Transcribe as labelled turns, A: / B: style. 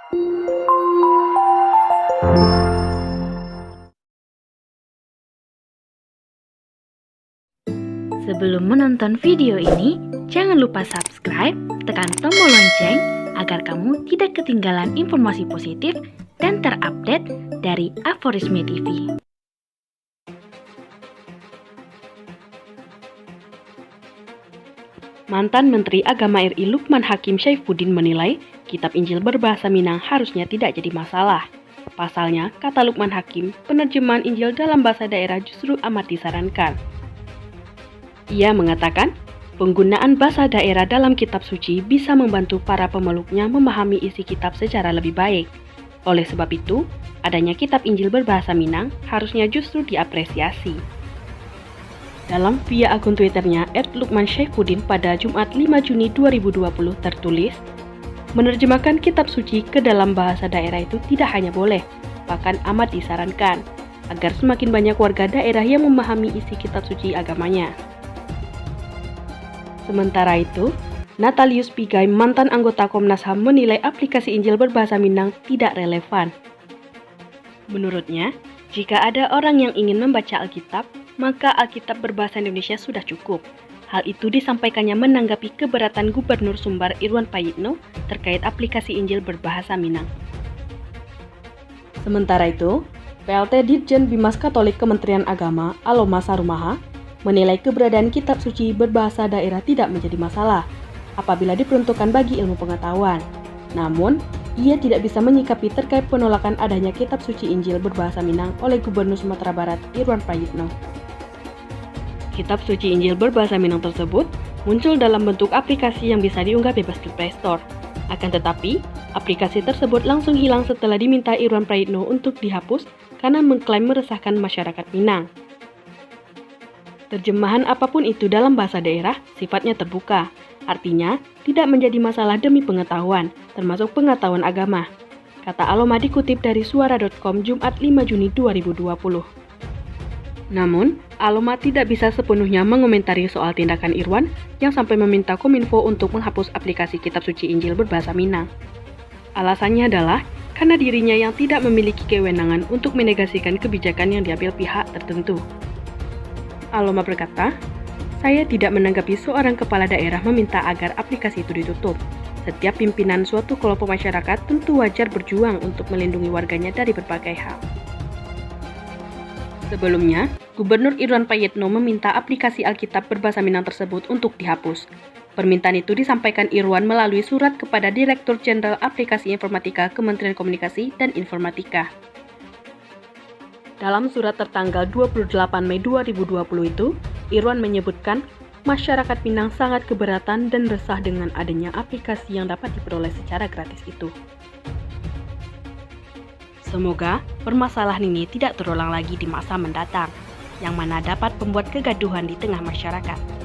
A: Sebelum menonton video ini, jangan lupa subscribe, tekan tombol lonceng agar kamu tidak ketinggalan informasi positif dan terupdate dari Aforisme TV. Mantan Menteri Agama RI Lukman Hakim Saifuddin menilai kitab Injil berbahasa Minang harusnya tidak jadi masalah. Pasalnya, kata Lukman Hakim, penerjemahan Injil dalam bahasa daerah justru amat disarankan. Ia mengatakan, penggunaan bahasa daerah dalam kitab suci bisa membantu para pemeluknya memahami isi kitab secara lebih baik. Oleh sebab itu, adanya kitab Injil berbahasa Minang harusnya justru diapresiasi. Dalam via akun Twitternya @lukmansaifuddin pada Jumat 5 Juni 2020 tertulis, menerjemahkan kitab suci ke dalam bahasa daerah itu tidak hanya boleh, bahkan amat disarankan, agar semakin banyak warga daerah yang memahami isi kitab suci agamanya. Sementara itu, Natalius Pigai, mantan anggota Komnas HAM, menilai aplikasi Injil berbahasa Minang tidak relevan. Menurutnya, jika ada orang yang ingin membaca Alkitab, maka Alkitab berbahasa Indonesia sudah cukup. Hal itu disampaikannya menanggapi keberatan Gubernur Sumbar Irwan Prayitno terkait aplikasi Injil berbahasa Minang. Sementara itu, PLT Ditjen Bimas Katolik Kementerian Agama, Aloma Sarumaha, menilai keberadaan kitab suci berbahasa daerah tidak menjadi masalah apabila diperuntukkan bagi ilmu pengetahuan. Namun, ia tidak bisa menyikapi terkait penolakan adanya kitab suci Injil berbahasa Minang oleh Gubernur Sumatera Barat Irwan Prayitno. Kitab suci Injil berbahasa Minang tersebut muncul dalam bentuk aplikasi yang bisa diunggah bebas di Play Store. Akan tetapi, aplikasi tersebut langsung hilang setelah diminta Irwan Prayitno untuk dihapus karena mengklaim meresahkan masyarakat Minang. Terjemahan apapun itu dalam bahasa daerah sifatnya terbuka, artinya tidak menjadi masalah demi pengetahuan, termasuk pengetahuan agama, kata Aloma dikutip dari suara.com Jumat 5 Juni 2020. Namun, Aloma tidak bisa sepenuhnya mengomentari soal tindakan Irwan yang sampai meminta Kominfo untuk menghapus aplikasi kitab suci Injil berbahasa Minang. Alasannya adalah karena dirinya yang tidak memiliki kewenangan untuk menegasikan kebijakan yang diambil pihak tertentu. Aloma berkata, "Saya tidak menanggapi seorang kepala daerah meminta agar aplikasi itu ditutup. Setiap pimpinan suatu kelompok masyarakat tentu wajar berjuang untuk melindungi warganya dari berbagai hal." Sebelumnya, Gubernur Irwan Prayitno meminta aplikasi Alkitab berbahasa Minang tersebut untuk dihapus. Permintaan itu disampaikan Irwan melalui surat kepada Direktur Jenderal Aplikasi Informatika Kementerian Komunikasi dan Informatika. Dalam surat tertanggal 28 Mei 2020 itu, Irwan menyebutkan masyarakat Minang sangat keberatan dan resah dengan adanya aplikasi yang dapat diperoleh secara gratis itu. Semoga permasalahan ini tidak terulang lagi di masa mendatang, yang mana dapat membuat kegaduhan di tengah masyarakat.